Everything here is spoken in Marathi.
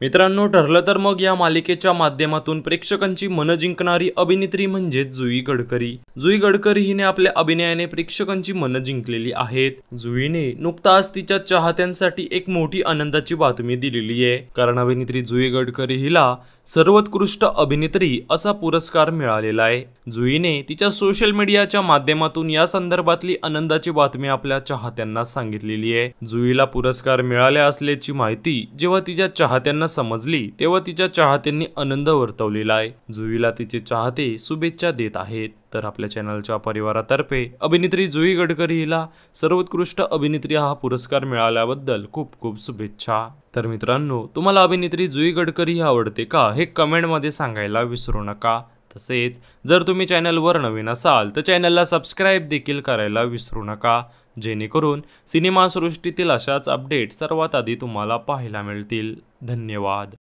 मित्रांनो, ठरलं तर मग या मालिकेच्या माध्यमातून प्रेक्षकांची मनं जिंकणारी अभिनेत्री म्हणजे जुई गडकरी. जुई गडकरी हिने आपल्या अभिनयाने प्रेक्षकांची मनं जिंकलेली आहेत. जुईने नुकताच तिच्या चाहत्यांसाठी एक मोठी आनंदाची बातमी दिलेली आहे. कारण अभिनेत्री जुई गडकरी हिला सर्वोत्कृष्ट अभिनेत्री असा पुरस्कार मिळालेला आहे. जुईने तिच्या सोशल मीडियाच्या माध्यमातून या संदर्भातली आनंदाची बातमी आपल्या चाहत्यांना सांगितलेली आहे. जुईला पुरस्कार मिळाला असल्याची माहिती जेव्हा तिच्या चाहत्यांना समजली तेव्हा तिच्या चाहत्यांनी आनंद वर्तवलेला आहे. जुईला तिचे चाहते शुभेच्छा देत आहेत. तर आपल्या चॅनलच्या परिवारातर्फे अभिनेत्री जुई गडकरी हिला सर्वोत्कृष्ट अभिनेत्री हा पुरस्कार मिळाल्याबद्दल खूप खूप शुभेच्छा. तर मित्रांनो, तुम्हाला अभिनेत्री जुई गडकरी ही आवडते का हे कमेंटमध्ये सांगायला विसरू नका. तसेच जर तुम्ही चॅनलवर नवीन असाल तर चॅनलला सबस्क्राईब देखील करायला विसरू नका, जेणेकरून सिनेमासृष्टीतील अशाच अपडेट सर्वात आधी तुम्हाला पाहायला मिळतील. धन्यवाद.